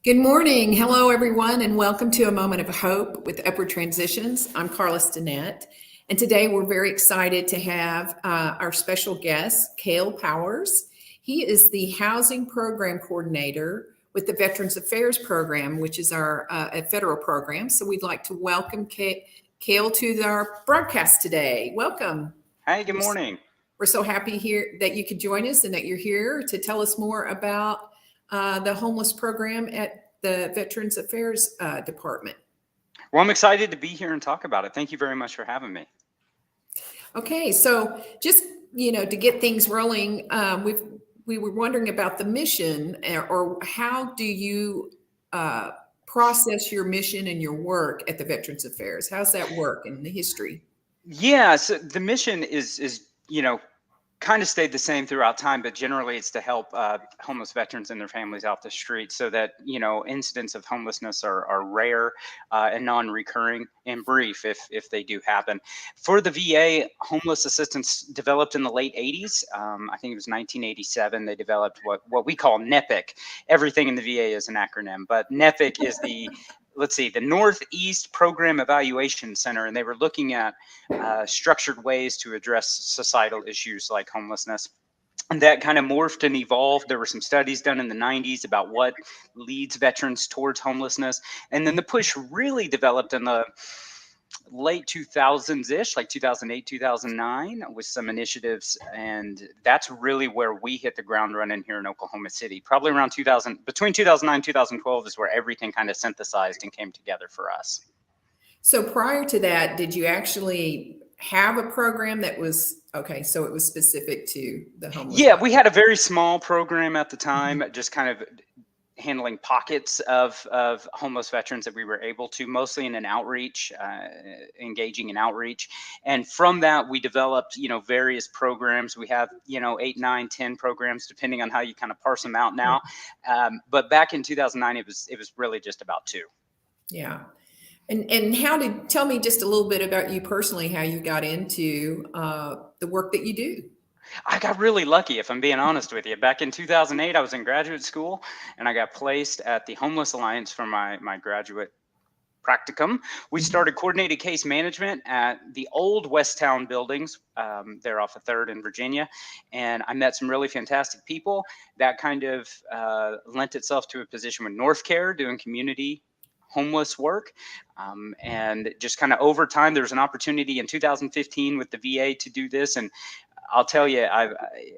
Good morning. Hello, everyone, and welcome to A Moment of Hope with Upward Transitions. I'm Carla Stinnett, and today we're very excited to have our special guest, Cale Powers. He is the Housing Program Coordinator with the Veterans Affairs Program, which is our a federal program. So we'd like to welcome Cale to our broadcast today. Welcome. Hi, good morning. We're so happy here that you could join us and that you're here to tell us more about the homeless program at the Veterans Affairs Department. Well, I'm excited to be here and talk about it. Thank you very much for having me. Okay, so just to get things rolling, we were wondering about the mission, or how do you process your mission and your work at the Veterans Affairs? How's that work in the history? Yeah, so the mission is kind of stayed the same throughout time, but generally it's to help homeless veterans and their families off the street so that, incidents of homelessness are rare and non-recurring and brief if they do happen. For the VA, homeless assistance developed in the late 80s. I think it was 1987. They developed what we call NEPIC. Everything in the VA is an acronym, but NEPIC is the Northeast Program Evaluation Center, and they were looking at structured ways to address societal issues like homelessness. And that kind of morphed and evolved. There were some studies done in the 90s about what leads veterans towards homelessness. And then the push really developed in the late 2000s-ish, like 2008, 2009, with some initiatives. And that's really where we hit the ground running here in Oklahoma City. Probably around between 2009 and 2012 is where everything kind of synthesized and came together for us. So prior to that, did you actually have a program that was, okay, so it was specific to the homeless? Yeah, we had a very small program at the time, just kind of handling pockets of homeless veterans that we were able to, mostly in an outreach, engaging in outreach. And from that, we developed, various programs. We have, 8, 9, 10 programs, depending on how you kind of parse them out now. But back in 2009, it was really just about 2. Yeah. And tell me just a little bit about you personally, how you got into the work that you do. I got really lucky, if I'm being honest with you. Back in 2008, I was in graduate school, and I got placed at the Homeless Alliance for my graduate practicum. We started coordinated case management at the old Westtown buildings. They're off of 3rd in Virginia. And I met some really fantastic people. That kind of lent itself to a position with North Care, doing community homeless work. And just kind of over time, there was an opportunity in 2015 with the VA to do this. And I'll tell you,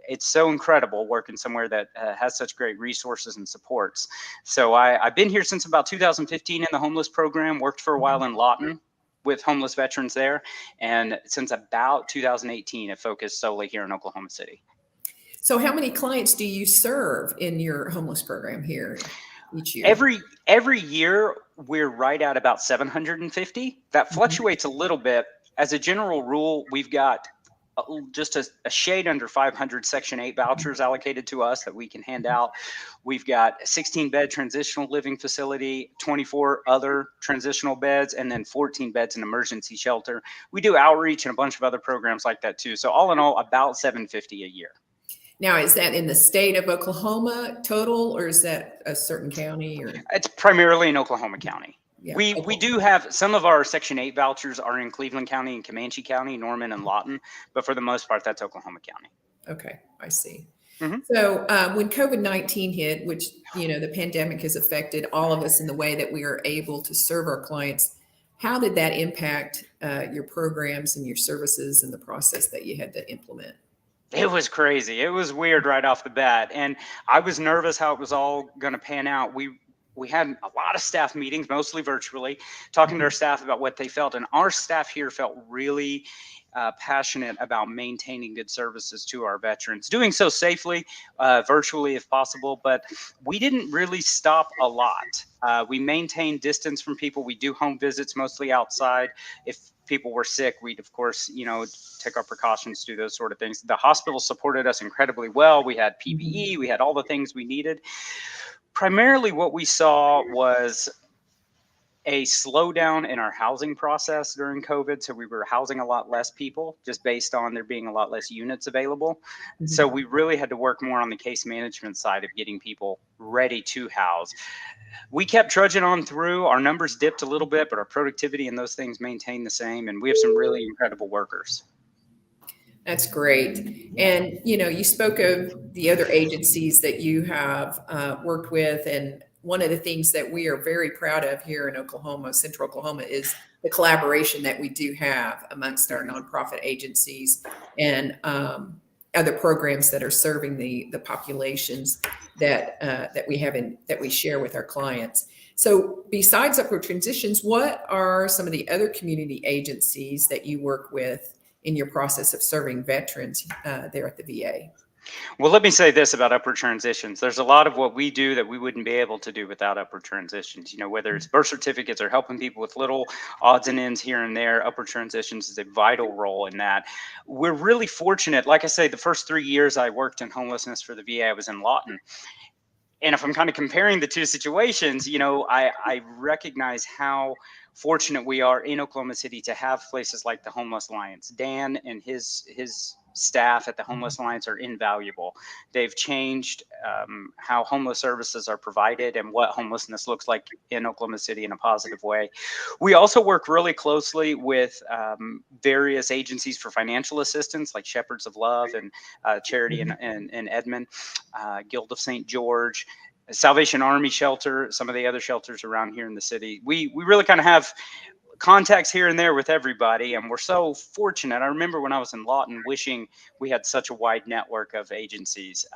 it's so incredible working somewhere that has such great resources and supports. So I've been here since about 2015 in the homeless program, worked for a while in Lawton with homeless veterans there. And since about 2018, it focused solely here in Oklahoma City. So how many clients do you serve in your homeless program here each year? Every year, we're right at about 750. That fluctuates a little bit. As a general rule, we've got just a shade under 500 Section 8 vouchers allocated to us that we can hand out. We've got a 16-bed transitional living facility, 24 other transitional beds, and then 14 beds in emergency shelter. We do outreach and a bunch of other programs like that too. So all in all, about 750 a year. Now, is that in the state of Oklahoma total, or is that a certain county? Or it's primarily in Oklahoma County. Yeah. We do have some of our Section 8 vouchers are in Cleveland County and Comanche County, Norman and Lawton, but for the most part, that's Oklahoma County. Okay, I see. So when COVID-19 hit, which, the pandemic has affected all of us in the way that we are able to serve our clients, how did that impact your programs and your services and the process that you had to implement? It was crazy. It was weird right off the bat. And I was nervous how it was all going to pan out. We had a lot of staff meetings, mostly virtually, talking to our staff about what they felt. And our staff here felt really passionate about maintaining good services to our veterans, doing so safely, virtually if possible. But we didn't really stop a lot. We maintained distance from people. We do home visits, mostly outside. If people were sick, we'd, of course, take our precautions, do those sort of things. The hospital supported us incredibly well. We had PPE. We had all the things we needed. Primarily what we saw was a slowdown in our housing process during COVID. So we were housing a lot less people just based on there being a lot less units available. So Mhm. we really had to work more on the case management side of getting people ready to house. We kept trudging on through. Our numbers dipped a little bit, but our productivity and those things maintained the same. And we have some really incredible workers. That's great. And, you spoke of the other agencies that you have worked with. And one of the things that we are very proud of here in Oklahoma, Central Oklahoma, is the collaboration that we do have amongst our Mhm. nonprofit agencies and other programs that are serving the populations that we have that we share with our clients. So besides Upward Transitions, what are some of the other community agencies that you work with in your process of serving veterans there at the VA? Well, let me say this about upward transitions. There's a lot of what we do that we wouldn't be able to do without upward transitions. Whether it's birth certificates or helping people with little odds and ends here and there, upward transitions is a vital role in that. We're really fortunate. Like I say, the first 3 years I worked in homelessness for the VA, I was in Lawton. And if I'm kind of comparing the two situations, I recognize how fortunate we are in Oklahoma City to have places like the Homeless Alliance. Dan and his staff at the Homeless Alliance are invaluable. They've changed how homeless services are provided and what homelessness looks like in Oklahoma City in a positive way. We also work really closely with various agencies for financial assistance, like Shepherds of Love and Charity in Edmond, Guild of St. George, Salvation Army shelter, some of the other shelters around here in the city. We really kind of have contacts here and there with everybody, and we're so fortunate. I remember when I was in Lawton wishing we had such a wide network of agencies.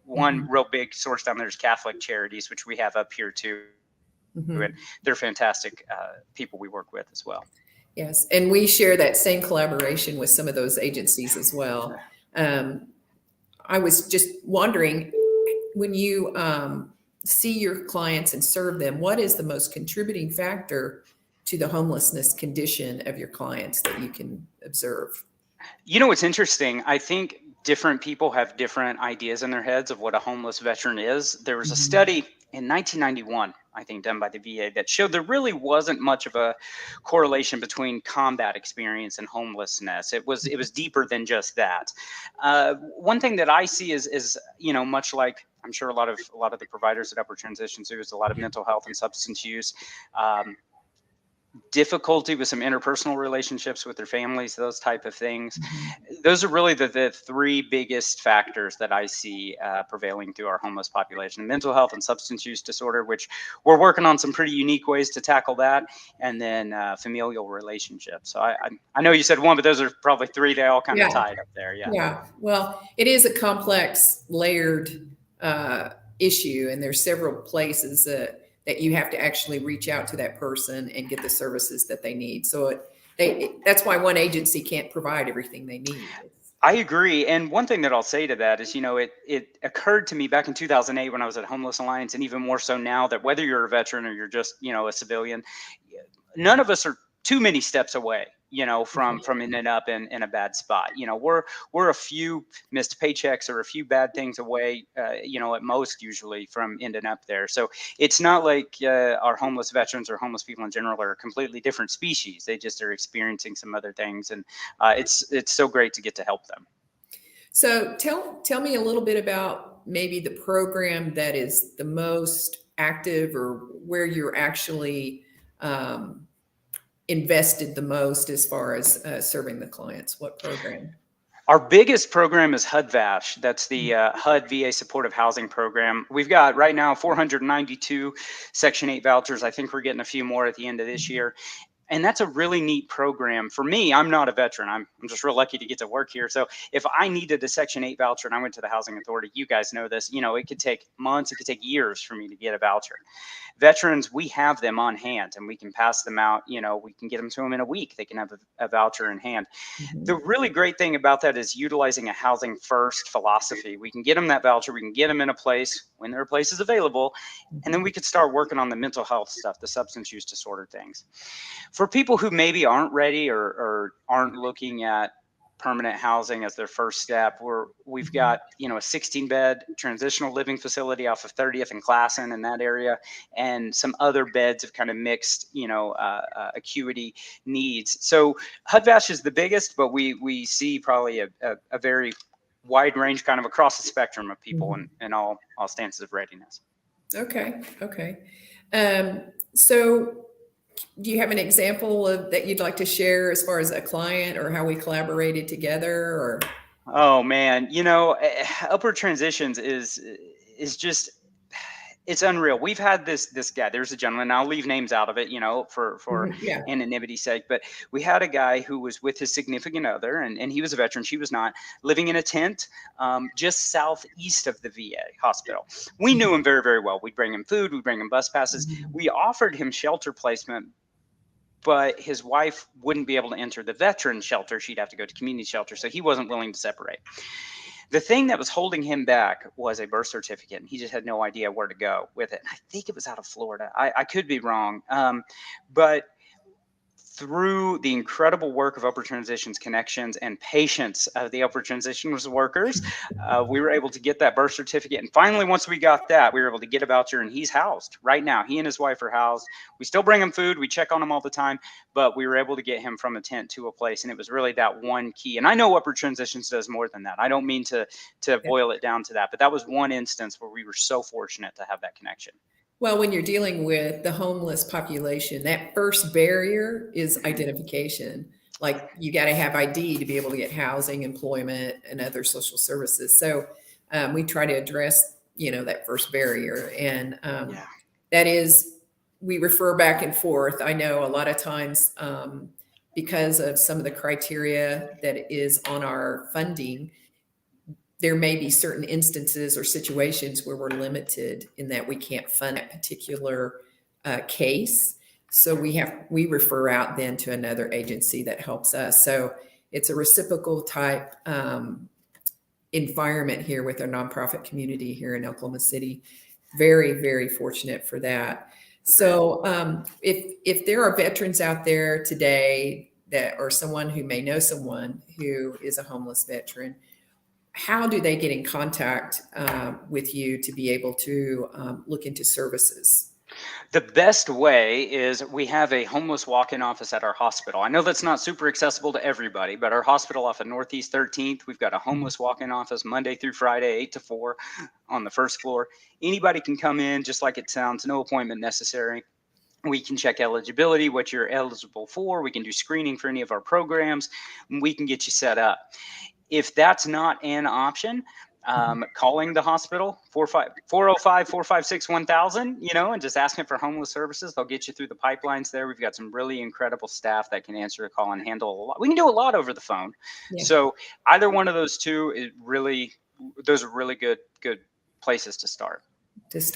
One Mhm. real big source down there is Catholic Charities, which we have up here too, and Mhm. they're fantastic people we work with as well. Yes, and we share that same collaboration with some of those agencies as well. Um, I was just wondering, when you see your clients and serve them, what is the most contributing factor to the homelessness condition of your clients that you can observe? What's interesting? I think different people have different ideas in their heads of what a homeless veteran is. There was a Mhm. study in 1991, I think, done by the VA that showed there really wasn't much of a correlation between combat experience and homelessness. It was deeper than just that. One thing that I see is much like I'm sure a lot of the providers at Upper Transitions do is a lot of mental health and substance use. Um, Difficulty with some interpersonal relationships with their families, those type of things. Mhm. Those are really the three biggest factors that I see prevailing through our homeless population: mental health and substance use disorder, which we're working on some pretty unique ways to tackle that, and then familial relationships. So I know you said one, but those are probably three. They all kind of Yeah. tied up there. Yeah. Yeah, well, it is a complex, layered issue, and there's several places that you have to actually reach out to that person and get the services that they need. So that's why one agency can't provide everything they need. I agree. And one thing that I'll say to that is, it occurred to me back in 2008 when I was at Homeless Alliance, and even more so now, that whether you're a veteran or you're just, a civilian, none of us are too many steps away, from ending up in a bad spot. We're a few missed paychecks or a few bad things away, at most usually from ending up there. So it's not like our homeless veterans or homeless people in general are a completely different species. They just are experiencing some other things, and it's so great to get to help them. So tell me a little bit about maybe the program that is the most active, or where you're actually um, invested the most as far as serving the clients. What program? Our biggest program is HUD VASH. That's the HUD VA Supportive Housing Program. We've got right now 492 Section 8 vouchers. I think we're getting a few more at the end of this Mhm. year. And that's a really neat program. For me, I'm not a veteran. I'm just real lucky to get to work here. So if I needed a Section 8 voucher and I went to the Housing Authority, you guys know this, it could take months, it could take years for me to get a voucher. Veterans, we have them on hand and we can pass them out. We can get them to them in a week. They can have a voucher in hand. The Mhm. really great thing about that is utilizing a housing first philosophy. We can get them that voucher, we can get them in a place when there are places available, and then Mhm. we could start working on the mental health stuff, the substance use disorder things. For people who maybe aren't ready or aren't looking at permanent housing as their first step. We've got, a 16-bed transitional living facility off of 30th and Classen in that area, and some other beds of kind of mixed, acuity needs. So HUD VASH is the biggest, but we see probably a very wide range kind of across the spectrum of people in all stances of readiness. Okay. Okay. So do you have an example of that you'd like to share as far as a client or how we collaborated together or? Oh man, upward transitions is just, it's unreal. We've had this guy. There's a gentleman. I'll leave names out of it, for Yeah. anonymity's sake. But we had a guy who was with his significant other, and he was a veteran. She was not, living in a tent just southeast of the VA hospital. We knew him very, very well. We'd bring him food. We'd bring him bus passes. We offered him shelter placement, but his wife wouldn't be able to enter the veteran shelter. She'd have to go to community shelter. So he wasn't willing to separate. The thing that was holding him back was a birth certificate, and he just had no idea where to go with it. And I think it was out of Florida. I could be wrong. But through the incredible work of Upward Transitions connections and patience of the Upward Transitions workers, we were able to get that birth certificate. And finally, once we got that, we were able to get a voucher, and he's housed right now. He and his wife are housed. We still bring him food. We check on him all the time, but we were able to get him from a tent to a place. And it was really that one key. And I know Upward Transitions does more than that. I don't mean to boil it down to that, but that was one instance where we were so fortunate to have that connection. Well, when you're dealing with the homeless population, that first barrier is identification. Like you got to have ID to be able to get housing, employment, and other social services. So we try to address, that first barrier. And that is, we refer back and forth. I know a lot of times because of some of the criteria that is on our funding, there may be certain instances or situations where we're limited in that we can't fund that particular case. So we refer out then to another agency that helps us. So it's a reciprocal type environment here with our nonprofit community here in Oklahoma City. Very, very fortunate for that. So if there are veterans out there today that, or someone who may know someone who is a homeless veteran, how do they get in contact with you to be able to look into services? The best way is we have a homeless walk-in office at our hospital. I know that's not super accessible to everybody, but our hospital off of Northeast 13th, we've got a homeless walk-in office Monday through Friday, 8 to 4 on the first floor. Anybody can come in, just like it sounds, no appointment necessary. We can check eligibility, what you're eligible for. We can do screening for any of our programs. And we can get you set up. If that's not an option, calling the hospital, 405-456-1000, and just asking for homeless services. They'll get you through the pipelines there. We've got some really incredible staff that can answer a call and handle a lot. We can do a lot over the phone. Yeah. So either one of those two, those are really good places to start. That's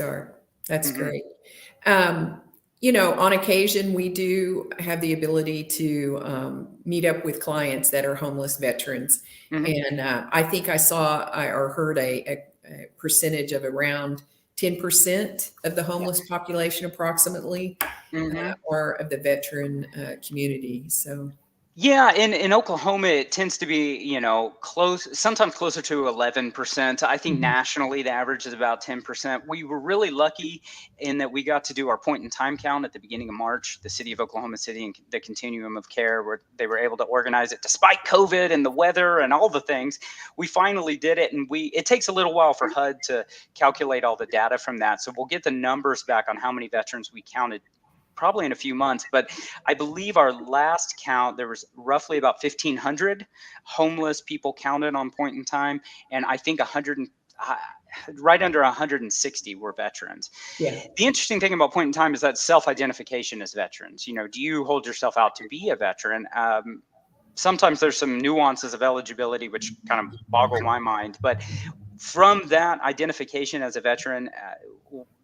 great. On occasion, we do have the ability to meet up with clients that are homeless veterans. And I think I saw or heard a percentage of around 10% of the homeless population approximately are of the veteran community. So. Yeah, in Oklahoma, it tends to be, sometimes closer to 11%. I think nationally, the average is about 10%. We were really lucky in that we got to do our point in time count at the beginning of March. The city of Oklahoma City and the continuum of care, where they were able to organize it despite COVID and the weather and all the things. We finally did it, and it takes a little while for HUD to calculate all the data from that. So we'll get the numbers back on how many veterans we counted probably in a few months, but I believe our last count, there was roughly about 1,500 homeless people counted on point in time, and I think right under 160 were veterans. Yeah. The interesting thing about point in time is that self-identification as veterans. Do you hold yourself out to be a veteran? Sometimes there's some nuances of eligibility which kind of boggle my mind, but from that identification as a veteran,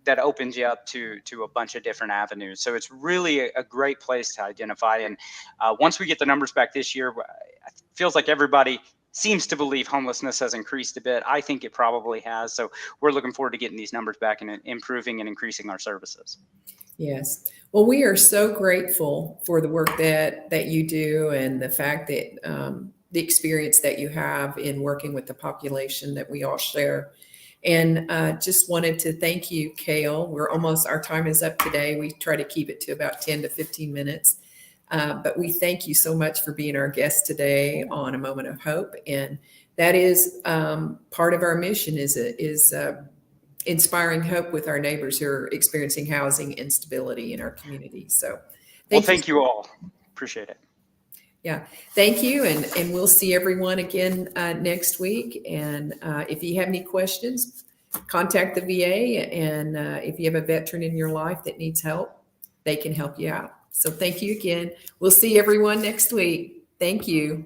that opens you up to a bunch of different avenues. So it's really a great place to identify. And once we get the numbers back this year, it feels like everybody seems to believe homelessness has increased a bit. I think it probably has. So we're looking forward to getting these numbers back and improving and increasing our services. Yes. Well, we are so grateful for the work that you do and the fact that the experience that you have in working with the population that we all share. And just wanted to thank you, Kale. Our time is up today. We try to keep it to about 10 to 15 minutes. But we thank you so much for being our guest today on A Moment of Hope. And that is part of our mission is inspiring hope with our neighbors who are experiencing housing instability in our community. So Thank you all. Appreciate it. Yeah, thank you. And we'll see everyone again next week. And if you have any questions, contact the VA. And if you have a veteran in your life that needs help, they can help you out. So thank you again. We'll see everyone next week. Thank you.